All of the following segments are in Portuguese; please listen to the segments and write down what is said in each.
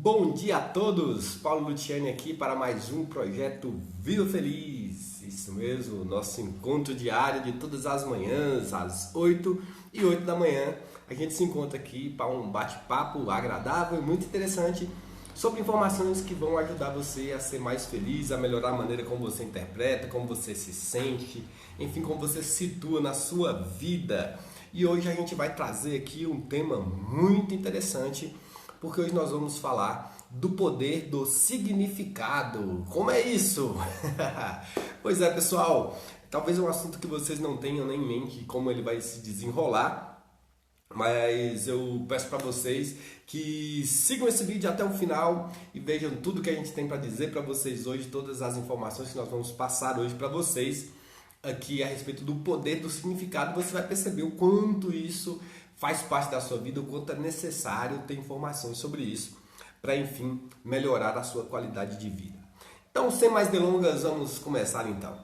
Bom dia a todos! Paulo Luciani aqui para mais um projeto Viva Feliz. Isso mesmo, nosso encontro diário de todas as manhãs, às 8h08 da manhã. A gente se encontra aqui para um bate-papo agradável e muito interessante sobre informações que vão ajudar você a ser mais feliz, a melhorar a maneira como você interpreta, como você se sente, enfim, como você se situa na sua vida. E hoje a gente vai trazer aqui um tema muito interessante, porque hoje nós vamos falar do poder do significado. Como é isso? Pois é, pessoal, talvez é um assunto que vocês não tenham nem em mente como ele vai se desenrolar, mas eu peço para vocês que sigam esse vídeo até o final e vejam tudo que a gente tem para dizer para vocês hoje, todas as informações que nós vamos passar hoje para vocês aqui a respeito do poder do significado. Você vai perceber o quanto isso faz parte da sua vida, o quanto é necessário ter informações sobre isso para, enfim, melhorar a sua qualidade de vida. Então, sem mais delongas, vamos começar então.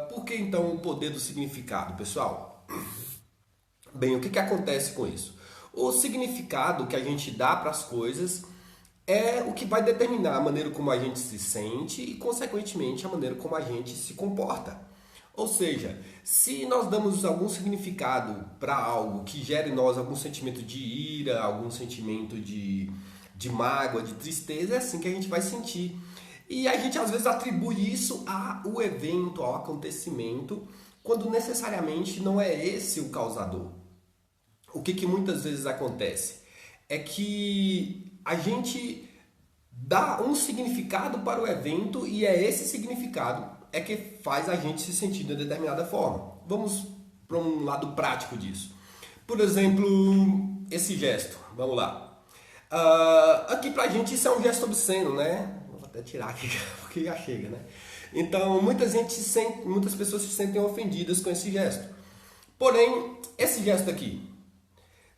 Por que então o poder do significado, pessoal? Bem, o que acontece com isso? O significado que a gente dá para as coisas é o que vai determinar a maneira como a gente se sente e, consequentemente, a maneira como a gente se comporta. Ou seja, se nós damos algum significado para algo que gere em nós algum sentimento de ira, algum sentimento de mágoa, de tristeza, é assim que a gente vai sentir. E a gente às vezes atribui isso ao evento, ao acontecimento, quando necessariamente não é esse o causador. O que muitas vezes acontece é que a gente dá um significado para o evento e é esse significado é que faz a gente se sentir de determinada forma. Vamos para um lado prático disso. Por exemplo, esse gesto. Vamos lá. Aqui pra gente isso é um gesto obsceno, né? Vou até tirar aqui porque já chega, né? Então, muitas pessoas se sentem ofendidas com esse gesto. Porém, esse gesto aqui,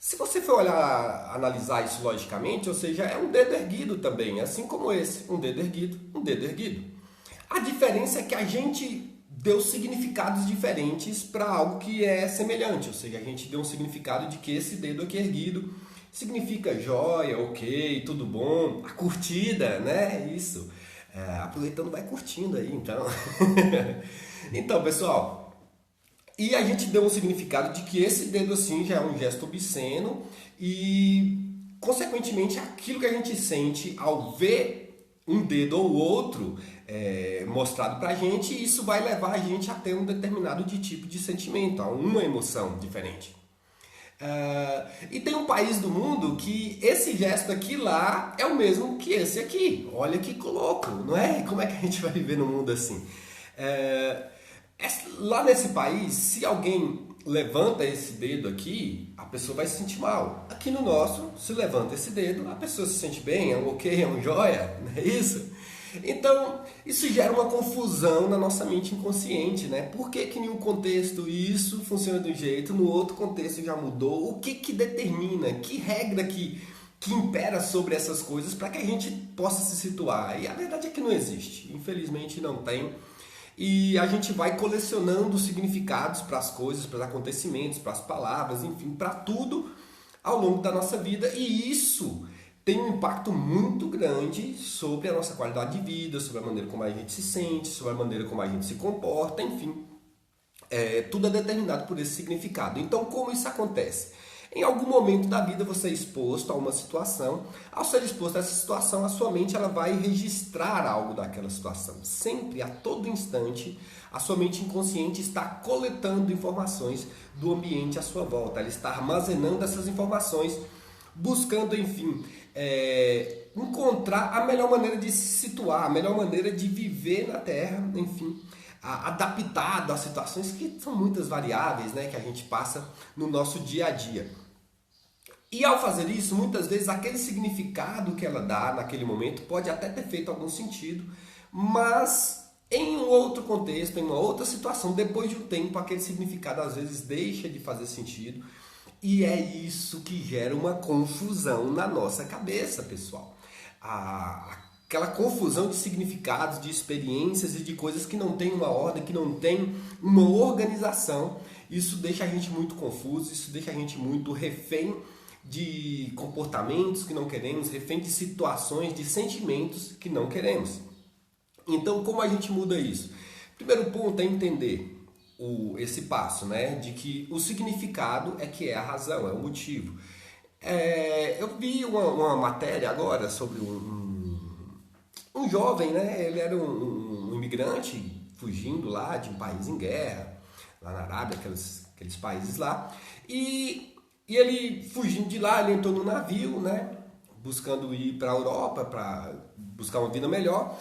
se você for olhar, analisar isso logicamente, ou seja, é um dedo erguido também, assim como esse, um dedo erguido, um dedo erguido. A diferença é que a gente deu significados diferentes para algo que é semelhante, ou seja, a gente deu um significado de que esse dedo aqui erguido significa joia, ok, tudo bom, a curtida, né? Isso. Aproveitando, vai curtindo aí, então. Então, pessoal, e a gente deu um significado de que esse dedo assim já é um gesto obsceno e, consequentemente, aquilo que a gente sente ao ver um dedo ou outro mostrado pra gente, isso vai levar a gente a ter um determinado tipo de sentimento, a uma emoção diferente. E tem um país do mundo que esse gesto aqui lá é o mesmo que esse aqui. Olha que louco, não é? Como é que a gente vai viver num mundo assim? Lá nesse país, se alguém levanta esse dedo aqui, a pessoa vai se sentir mal. Aqui no nosso, se levanta esse dedo, a pessoa se sente bem, é um ok, é um joia, não é isso? Então, isso gera uma confusão na nossa mente inconsciente, né? Por que em um contexto isso funciona de um jeito, no outro contexto já mudou? O que determina, que regra que impera sobre essas coisas para que a gente possa se situar? E a verdade é que não existe, infelizmente não tem. E a gente vai colecionando significados para as coisas, para os acontecimentos, para as palavras, enfim, para tudo ao longo da nossa vida. E isso tem um impacto muito grande sobre a nossa qualidade de vida, sobre a maneira como a gente se sente, sobre a maneira como a gente se comporta, enfim. Tudo é determinado por esse significado. Então, como isso acontece? Em algum momento da vida você é exposto a uma situação. Ao ser exposto a essa situação, a sua mente ela vai registrar algo daquela situação. Sempre, a todo instante, a sua mente inconsciente está coletando informações do ambiente à sua volta. Ela está armazenando essas informações, buscando, enfim, encontrar a melhor maneira de se situar, a melhor maneira de viver na Terra, enfim, adaptado a situações que são muitas variáveis, né, que a gente passa no nosso dia a dia. E ao fazer isso, muitas vezes aquele significado que ela dá naquele momento pode até ter feito algum sentido, mas em um outro contexto, em uma outra situação, depois de um tempo, aquele significado às vezes deixa de fazer sentido. E é isso que gera uma confusão na nossa cabeça, pessoal. Aquela confusão de significados, de experiências e de coisas que não tem uma ordem, que não tem uma organização. Isso deixa a gente muito confuso, isso deixa a gente muito refém de comportamentos que não queremos, refém de situações, de sentimentos que não queremos. Então, como a gente muda isso? Primeiro ponto é entender esse passo, né? De que o significado é que é a razão, é o motivo. Eu vi uma matéria agora sobre um jovem, né? Ele era um imigrante fugindo lá de um país em guerra, lá na Arábia, aqueles países lá. E ele fugindo de lá, ele entrou no navio, né? Buscando ir para a Europa, para buscar uma vida melhor.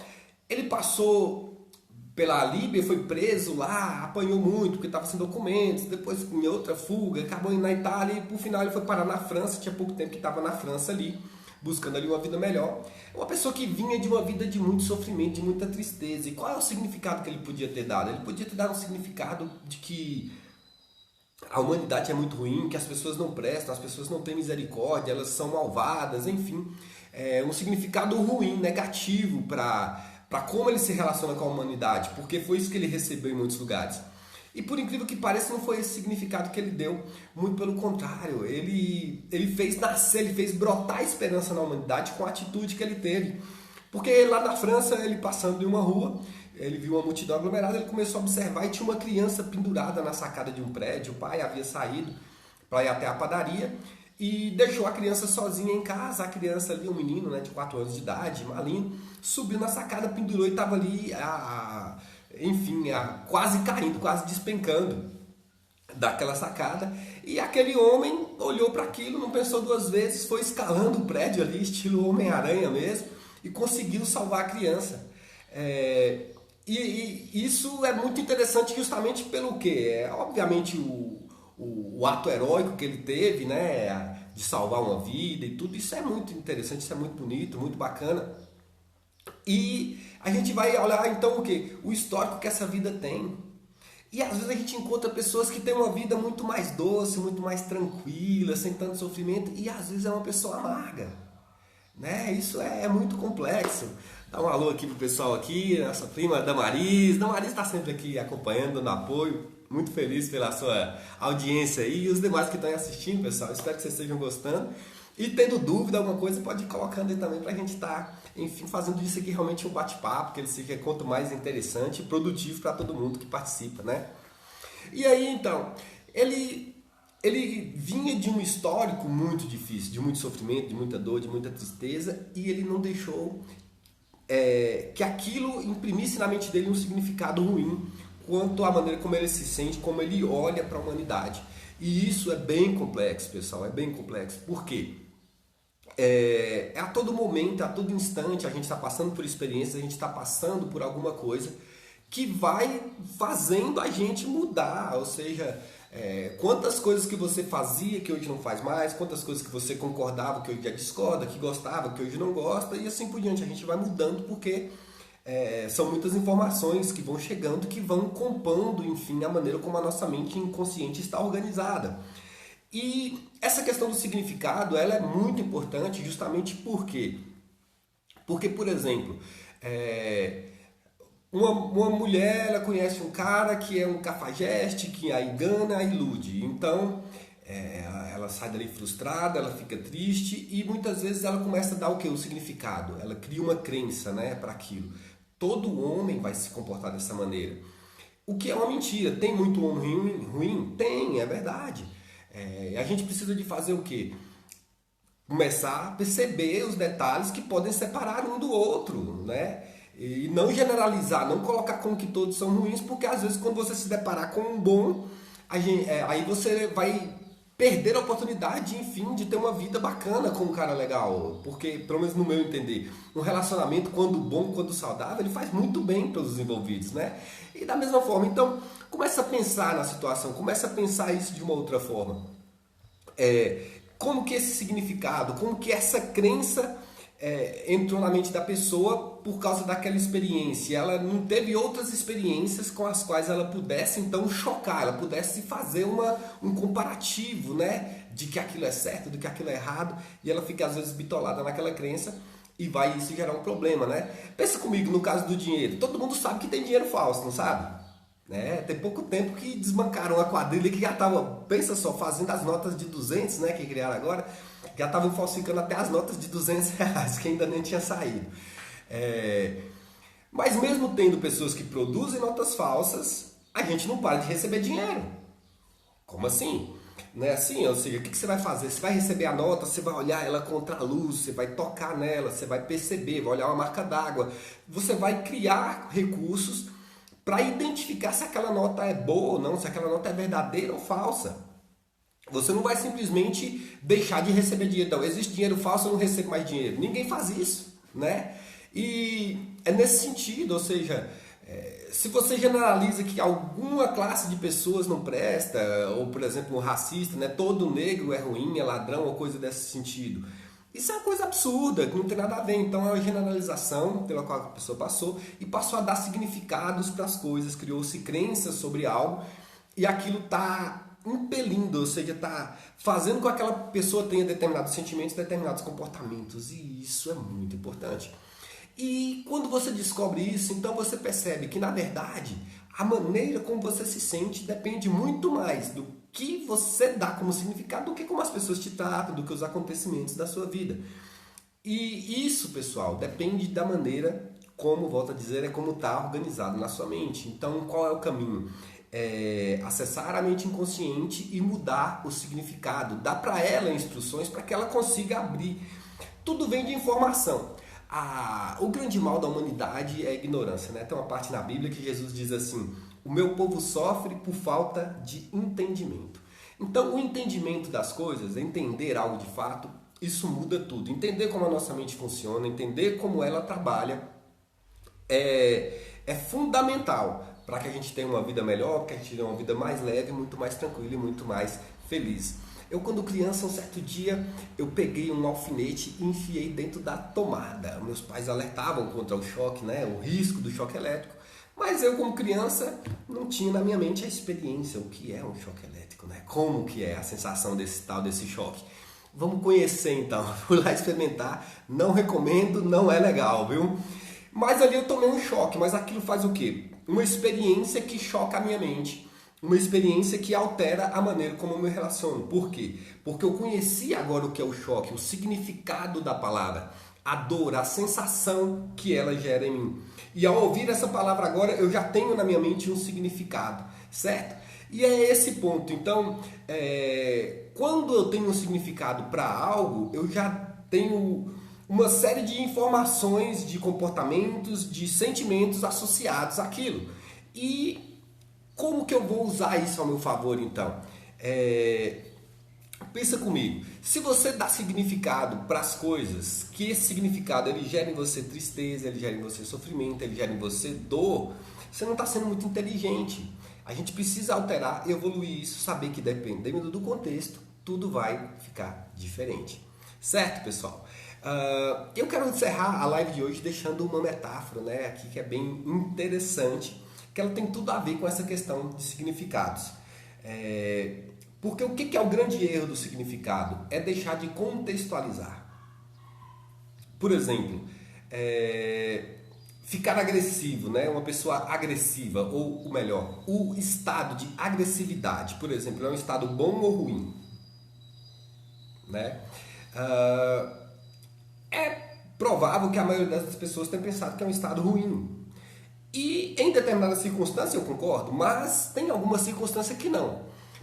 Ele passou pela Líbia, foi preso lá, apanhou muito, porque estava sem documentos, depois em outra fuga, acabou indo na Itália e por final ele foi parar na França, tinha pouco tempo que estava na França ali, buscando ali uma vida melhor. Uma pessoa que vinha de uma vida de muito sofrimento, de muita tristeza. E qual é o significado que ele podia ter dado? Ele podia ter dado um significado de que a humanidade é muito ruim, que as pessoas não prestam, as pessoas não têm misericórdia, elas são malvadas, enfim. Um significado ruim, negativo para como ele se relaciona com a humanidade, porque foi isso que ele recebeu em muitos lugares. E por incrível que pareça, não foi esse significado que ele deu, muito pelo contrário, ele fez nascer, ele fez brotar a esperança na humanidade com a atitude que ele teve. Porque lá na França, ele passando de uma rua, ele viu uma multidão aglomerada, ele começou a observar e tinha uma criança pendurada na sacada de um prédio. O pai havia saído para ir até a padaria e deixou a criança sozinha em casa. A criança ali, um menino, né, de 4 anos de idade, malinho, subiu na sacada, pendurou e estava ali, quase caindo, quase despencando daquela sacada. E aquele homem olhou para aquilo, não pensou duas vezes, foi escalando o prédio ali, estilo Homem-Aranha mesmo, e conseguiu salvar a criança. E isso é muito interessante justamente pelo quê? Obviamente o ato heróico que ele teve, né, de salvar uma vida e tudo, isso é muito interessante, isso é muito bonito, muito bacana. E a gente vai olhar então o quê? O histórico que essa vida tem. E às vezes a gente encontra pessoas que têm uma vida muito mais doce, muito mais tranquila, sem tanto sofrimento, e às vezes é uma pessoa amarga, né? Isso é muito complexo. Dá um alô aqui pro pessoal aqui, nossa prima Damaris. Damaris está sempre aqui acompanhando, dando apoio. Muito feliz pela sua audiência aí. E os demais que estão assistindo, pessoal, espero que vocês estejam gostando. E tendo dúvida, alguma coisa, pode ir colocando aí também pra gente estar, enfim, fazendo isso aqui realmente um bate-papo, que ele seja quanto mais interessante e produtivo para todo mundo que participa, né? E aí, então, ele vinha de um histórico muito difícil, de muito sofrimento, de muita dor, de muita tristeza, e ele não deixou que aquilo imprimisse na mente dele um significado ruim quanto à maneira como ele se sente, como ele olha para a humanidade. E isso é bem complexo, pessoal, é bem complexo. Por quê? A todo momento, a todo instante, a gente está passando por experiências, a gente está passando por alguma coisa que vai fazendo a gente mudar, ou seja, quantas coisas que você fazia que hoje não faz mais, quantas coisas que você concordava que hoje já discorda, que gostava que hoje não gosta, e assim por diante. A gente vai mudando porque são muitas informações que vão chegando, que vão compondo, enfim, a maneira como a nossa mente inconsciente está organizada. E essa questão do significado, ela é muito importante justamente por quê? Porque, por exemplo, uma mulher, ela conhece um cara que é um cafajeste, que a engana, a ilude. Então, ela sai dali frustrada, ela fica triste e muitas vezes ela começa a dar o quê? O significado. Ela cria uma crença, né, para aquilo. Todo homem vai se comportar dessa maneira. O que é uma mentira. Tem muito homem ruim? Tem, é verdade. A gente precisa de fazer o quê? Começar a perceber os detalhes que podem separar um do outro, né? E não generalizar, não colocar como que todos são ruins, porque às vezes quando você se deparar com um bom, aí você vai perder a oportunidade, enfim, de ter uma vida bacana com um cara legal. Porque, pelo menos no meu entender, um relacionamento, quando bom, quando saudável, ele faz muito bem para os envolvidos, né? E da mesma forma, então, começa a pensar na situação, começa a pensar isso de uma outra forma. Como que esse significado, como que essa crença entrou na mente da pessoa por causa daquela experiência. Ela não teve outras experiências com as quais ela pudesse então chocar, ela pudesse fazer um comparativo, né, de que aquilo é certo, de que aquilo é errado, e ela fica às vezes bitolada naquela crença e vai isso gerar um problema, né? Pensa comigo no caso do dinheiro. Todo mundo sabe que tem dinheiro falso, não sabe? Tem pouco tempo que desbancaram a quadrilha que já estava, pensa só, fazendo as notas de 200, né, que criaram agora. Já estavam falsificando até as notas de R$ 200, que ainda nem tinha saído. Mas mesmo tendo pessoas que produzem notas falsas, a gente não para de receber dinheiro. Como assim? Não é assim? Ou seja, o que você vai fazer? Você vai receber a nota, você vai olhar ela contra a luz, você vai tocar nela, você vai perceber, vai olhar uma marca d'água. Você vai criar recursos para identificar se aquela nota é boa ou não, se aquela nota é verdadeira ou falsa. Você não vai simplesmente deixar de receber dinheiro. Então, existe dinheiro falso, eu não recebo mais dinheiro. Ninguém faz isso, né? E é nesse sentido, ou seja, se você generaliza que alguma classe de pessoas não presta, ou por exemplo um racista, né, todo negro é ruim, é ladrão ou coisa desse sentido, isso é uma coisa absurda, que não tem nada a ver. Então é uma generalização pela qual a pessoa passou e passou a dar significados para as coisas, criou-se crenças sobre algo e aquilo está impelindo, ou seja, está fazendo com que aquela pessoa tenha determinados sentimentos, determinados comportamentos, e isso é muito importante. E quando você descobre isso, então você percebe que, na verdade, a maneira como você se sente depende muito mais do que você dá como significado do que como as pessoas te tratam, do que os acontecimentos da sua vida. E isso, pessoal, depende da maneira como, volto a dizer, é como está organizado na sua mente. Então, qual é o caminho? Acessar a mente inconsciente e mudar o significado. Dá para ela instruções para que ela consiga abrir. Tudo vem de informação. O grande mal da humanidade é a ignorância, né? Tem uma parte na Bíblia que Jesus diz assim: o meu povo sofre por falta de entendimento. Então, o entendimento das coisas, entender algo de fato, isso muda tudo. Entender como a nossa mente funciona, entender como ela trabalha, é fundamental para que a gente tenha uma vida melhor, para que a gente tenha uma vida mais leve, muito mais tranquila e muito mais feliz. Eu, quando criança, um certo dia, eu peguei um alfinete e enfiei dentro da tomada. Meus pais alertavam contra o choque, né? O risco do choque elétrico. Mas eu, como criança, não tinha na minha mente a experiência, o que é um choque elétrico, né? Como que é a sensação desse choque. Vamos conhecer, então. Fui lá experimentar. Não recomendo, não é legal, viu? Mas ali eu tomei um choque. Mas aquilo faz o quê? Uma experiência que choca a minha mente. Uma experiência que altera a maneira como eu me relaciono. Por quê? Porque eu conheci agora o que é o choque, o significado da palavra, a dor, a sensação que ela gera em mim. E ao ouvir essa palavra agora, eu já tenho na minha mente um significado, certo? E é esse ponto. Então, quando eu tenho um significado para algo, eu já tenho uma série de informações, de comportamentos, de sentimentos associados àquilo. E como que eu vou usar isso ao meu favor, então? Pensa comigo. Se você dá significado para as coisas, que esse significado ele gera em você tristeza, ele gera em você sofrimento, ele gera em você dor, você não está sendo muito inteligente. A gente precisa alterar, evoluir isso, saber que dependendo do contexto, tudo vai ficar diferente. Certo, pessoal? Eu quero encerrar a live de hoje deixando uma metáfora, né, aqui que é bem interessante, que ela tem tudo a ver com essa questão de significados. Porque o que é o grande erro do significado? É deixar de contextualizar. Por exemplo, ficar agressivo, né? Uma pessoa agressiva, ou melhor, o estado de agressividade, por exemplo, é um estado bom ou ruim? Né? É provável que a maioria das pessoas tenha pensado que é um estado ruim. E em determinadas circunstâncias eu concordo, mas tem algumas circunstâncias que não.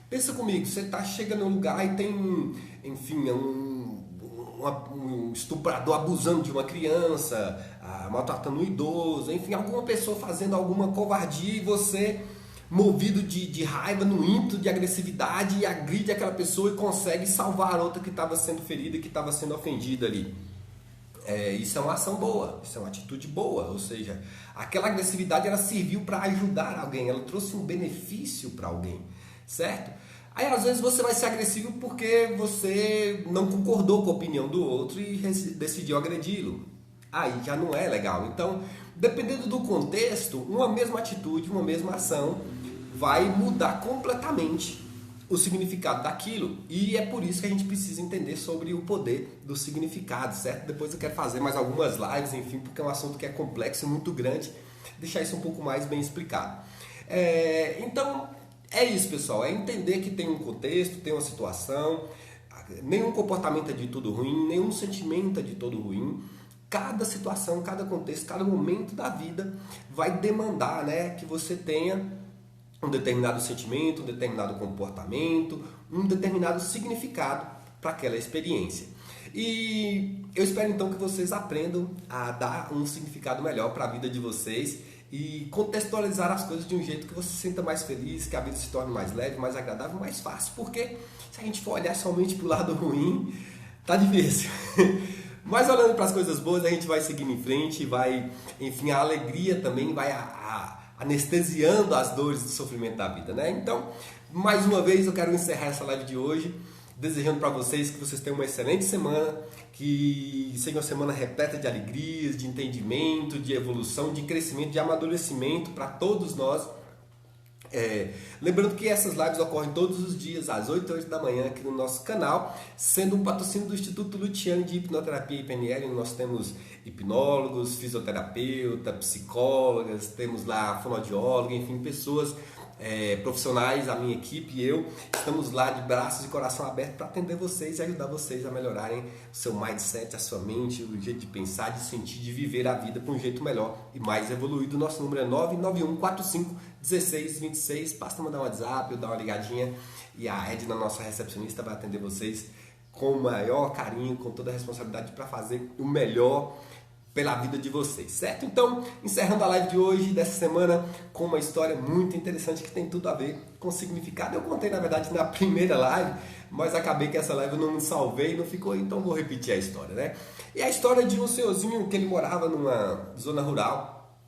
Pensa comigo, você chega num lugar e tem, enfim, um estuprador abusando de uma criança, maltratando um idoso, enfim, alguma pessoa fazendo alguma covardia e você, movido de raiva, no ímpeto de agressividade, agride aquela pessoa e consegue salvar a outra que estava sendo ferida, que estava sendo ofendida ali. Isso é uma ação boa, isso é uma atitude boa, ou seja, aquela agressividade ela serviu para ajudar alguém, ela trouxe um benefício para alguém, certo? Aí às vezes você vai ser agressivo porque você não concordou com a opinião do outro e decidiu agredi-lo. Aí já não é legal. Então, dependendo do contexto, uma mesma atitude, uma mesma ação vai mudar completamente o significado daquilo, e é por isso que a gente precisa entender sobre o poder do significado, certo? Depois eu quero fazer mais algumas lives, enfim, porque é um assunto que é complexo, muito grande, deixar isso um pouco mais bem explicado. Então, é isso, pessoal, é entender que tem um contexto, tem uma situação, nenhum comportamento é de todo ruim, nenhum sentimento é de todo ruim. Cada situação, cada contexto, cada momento da vida vai demandar, né, que você tenha um determinado sentimento, um determinado comportamento, um determinado significado para aquela experiência. E eu espero então que vocês aprendam a dar um significado melhor para a vida de vocês e contextualizar as coisas de um jeito que você se sinta mais feliz, que a vida se torne mais leve, mais agradável, mais fácil. Porque se a gente for olhar somente para o lado ruim, tá difícil. Mas olhando para as coisas boas, a gente vai seguindo em frente, vai, enfim, a alegria também vai anestesiando as dores do sofrimento da vida, né? Então, mais uma vez eu quero encerrar essa live de hoje, desejando para vocês que vocês tenham uma excelente semana, que seja uma semana repleta de alegrias, de entendimento, de evolução, de crescimento, de amadurecimento para todos nós. Lembrando que essas lives ocorrem todos os dias às 8h da manhã aqui no nosso canal, sendo um patrocínio do Instituto Luciani de Hipnoterapia e PNL. Nós temos hipnólogos, fisioterapeuta, psicólogas, temos lá fonoaudiólogo, enfim, pessoas profissionais, a minha equipe e eu estamos lá de braços e coração aberto para atender vocês e ajudar vocês a melhorarem o seu mindset, a sua mente, o jeito de pensar, de sentir, de viver a vida para um jeito melhor e mais evoluído. Nosso número é 991451626. Basta mandar um WhatsApp ou dar uma ligadinha e a Edna, nossa recepcionista, vai atender vocês com o maior carinho, com toda a responsabilidade para fazer o melhor pela vida de vocês, certo? Então, encerrando a live de hoje, dessa semana, com uma história muito interessante que tem tudo a ver com significado. Eu contei, na verdade, na primeira live, mas acabei que essa live eu não salvei, não ficou, então vou repetir a história, né? E a história de um senhorzinho que ele morava numa zona rural,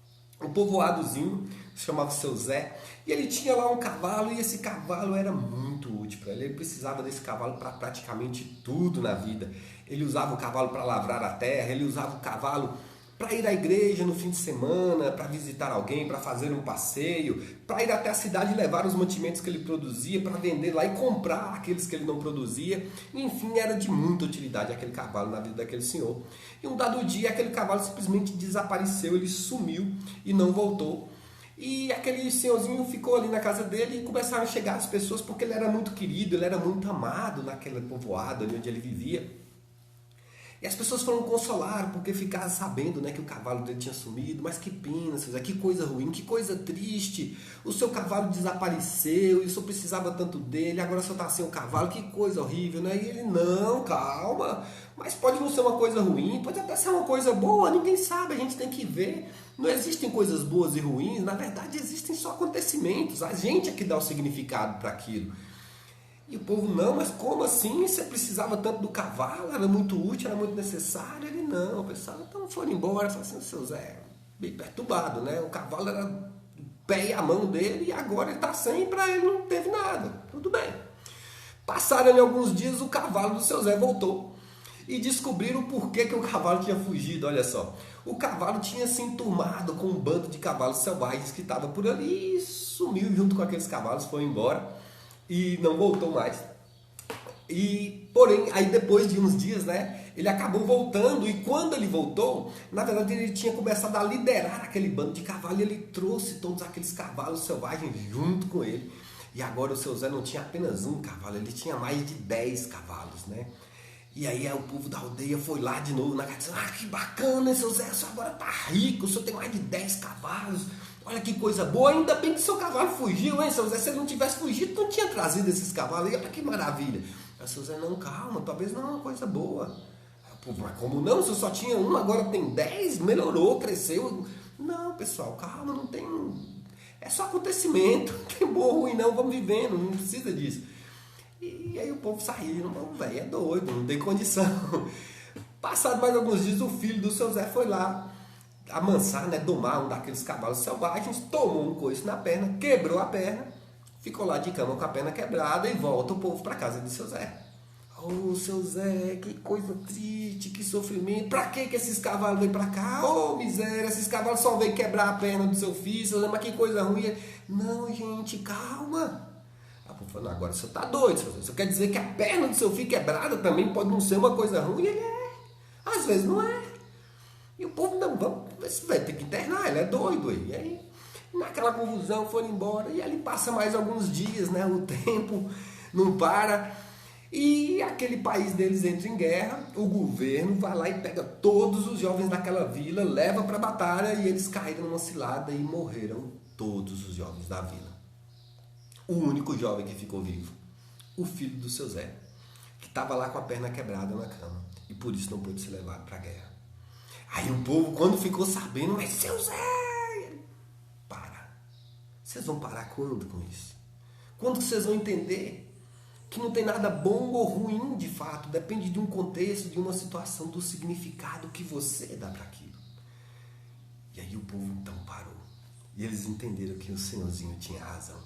um povoadozinho, se chamava Seu Zé, e ele tinha lá um cavalo, e esse cavalo era muito útil para ele. Ele precisava desse cavalo para praticamente tudo na vida. Ele usava o cavalo para lavrar a terra, ele usava o cavalo para ir à igreja no fim de semana, para visitar alguém, para fazer um passeio, para ir até a cidade e levar os mantimentos que ele produzia, para vender lá e comprar aqueles que ele não produzia. Enfim, era de muita utilidade aquele cavalo na vida daquele senhor. E um dado dia, aquele cavalo simplesmente desapareceu, ele sumiu e não voltou. E aquele senhorzinho ficou ali na casa dele e começaram a chegar as pessoas, porque ele era muito querido, ele era muito amado naquele povoado ali onde ele vivia. E as pessoas foram consolar, porque ficaram sabendo, né, que o cavalo dele tinha sumido. Mas que pena, Seu Zé, que coisa ruim, que coisa triste. O seu cavalo desapareceu e o senhor precisava tanto dele, agora o senhor está sem o cavalo, que coisa horrível, né? E ele, não, calma, mas pode não ser uma coisa ruim, pode até ser uma coisa boa, ninguém sabe, a gente tem que ver. Não existem coisas boas e ruins, na verdade existem só acontecimentos, a gente é que dá o significado para aquilo. E o povo, não, mas como assim? Você precisava tanto do cavalo? Era muito útil, era muito necessário? Ele, não, o pessoal, então foram embora. Falei assim, Seu Zé, bem perturbado, né? O cavalo era o pé e a mão dele e agora ele está sem e para ele não teve nada. Tudo bem. Passaram ali alguns dias, o cavalo do Seu Zé voltou. E descobriram por que o cavalo tinha fugido, olha só. O cavalo tinha se enturmado com um bando de cavalos selvagens que estava por ali e sumiu junto com aqueles cavalos, foi embora. E não voltou mais. E, porém, aí depois de uns dias, né, ele acabou voltando. E quando ele voltou, na verdade ele tinha começado a liderar aquele bando de cavalos. E ele trouxe todos aqueles cavalos selvagens junto com ele. E agora o Seu Zé não tinha apenas um cavalo, ele tinha mais de 10 cavalos, né? E aí o povo da aldeia foi lá de novo na casa, dizendo, que bacana, Seu Zé, o senhor agora tá rico, o senhor tem mais de 10 cavalos. Olha que coisa boa, ainda bem que seu cavalo fugiu, hein, Seu Zé? Se ele não tivesse fugido, não tinha trazido esses cavalos. Olha que maravilha. Aí, Seu Zé, não, calma, talvez não é uma coisa boa. Mas como não? Se eu só tinha um, agora tem 10, melhorou, cresceu. Não, pessoal, calma, não tem... É só acontecimento, não tem bom ou ruim não, vamos vivendo, não precisa disso. E aí o povo saiu, velho, é doido, não tem condição. Passado mais alguns dias, o filho do Seu Zé foi lá amansar, né, domar um daqueles cavalos selvagens, tomou um coice na perna, quebrou a perna, ficou lá de cama com a perna quebrada e volta o povo para casa de Seu Zé. Oh, Seu Zé, que coisa triste, que sofrimento, pra que esses cavalos vêm pra cá? Oh, miséria, esses cavalos só vêm quebrar a perna do seu filho, Seu Zé, mas que coisa ruim. Não, gente, calma. A povo falou, agora o senhor tá doido, Seu Zé. Isso quer dizer que a perna do seu filho quebrada também pode não ser uma coisa ruim? Ele é, às vezes não é. E o povo, não, vamos, esse velho tem que internar, ele é doido. E aí, naquela confusão, foram embora. E ali passa mais alguns dias, né? O tempo não para. E aquele país deles entra em guerra, o governo vai lá e pega todos os jovens daquela vila, leva para a batalha e eles caíram numa cilada e morreram todos os jovens da vila. O único jovem que ficou vivo, o filho do seu Zé, que estava lá com a perna quebrada na cama e por isso não pôde ser levado para a guerra. Aí o povo, quando ficou sabendo, mas seu Zé, para. Vocês vão parar quando com isso? Quando vocês vão entender que não tem nada bom ou ruim de fato, depende de um contexto, de uma situação, do significado que você dá para aquilo. E aí o povo então parou. E eles entenderam que o Senhorzinho tinha razão.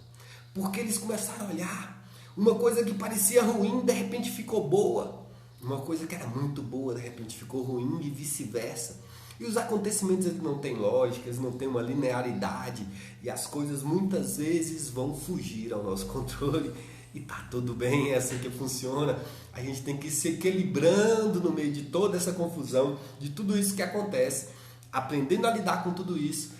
Porque eles começaram a olhar uma coisa que parecia ruim, de repente ficou boa. Uma coisa que era muito boa, de repente ficou ruim e vice-versa. E os acontecimentos eles não têm lógica, eles não têm uma linearidade. E as coisas muitas vezes vão fugir ao nosso controle. E tá tudo bem, é assim que funciona. A gente tem que ir se equilibrando no meio de toda essa confusão, de tudo isso que acontece, aprendendo a lidar com tudo isso,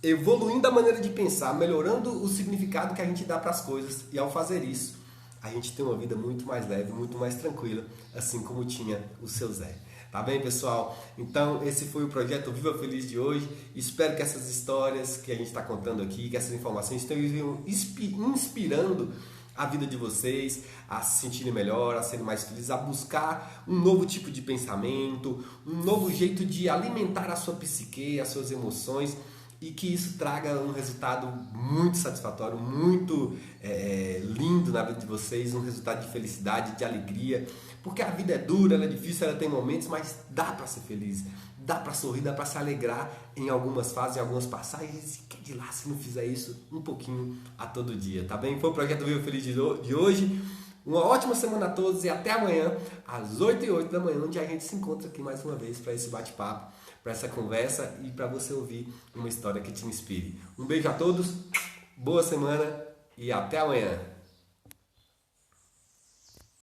evoluindo a maneira de pensar, melhorando o significado que a gente dá para as coisas. E ao fazer isso, a gente tem uma vida muito mais leve, muito mais tranquila, assim como tinha o seu Zé. Tá bem, pessoal? Então, esse foi o projeto Viva Feliz de hoje. Espero que essas histórias que a gente está contando aqui, que essas informações estejam inspirando a vida de vocês a se sentirem melhor, a serem mais felizes, a buscar um novo tipo de pensamento, um novo jeito de alimentar a sua psique, as suas emoções, e que isso traga um resultado muito satisfatório, muito lindo na vida de vocês, um resultado de felicidade, de alegria, porque a vida é dura, ela é difícil, ela tem momentos, mas dá para ser feliz, dá para sorrir, dá para se alegrar em algumas fases, em algumas passagens, e que de lá se não fizer isso um pouquinho a todo dia, tá bem? Foi o Projeto Viva Feliz de hoje. Uma ótima semana a todos e até amanhã, às 8h08 da manhã, onde a gente se encontra aqui mais uma vez para esse bate-papo, para essa conversa e para você ouvir uma história que te inspire. Um beijo a todos, boa semana e até amanhã.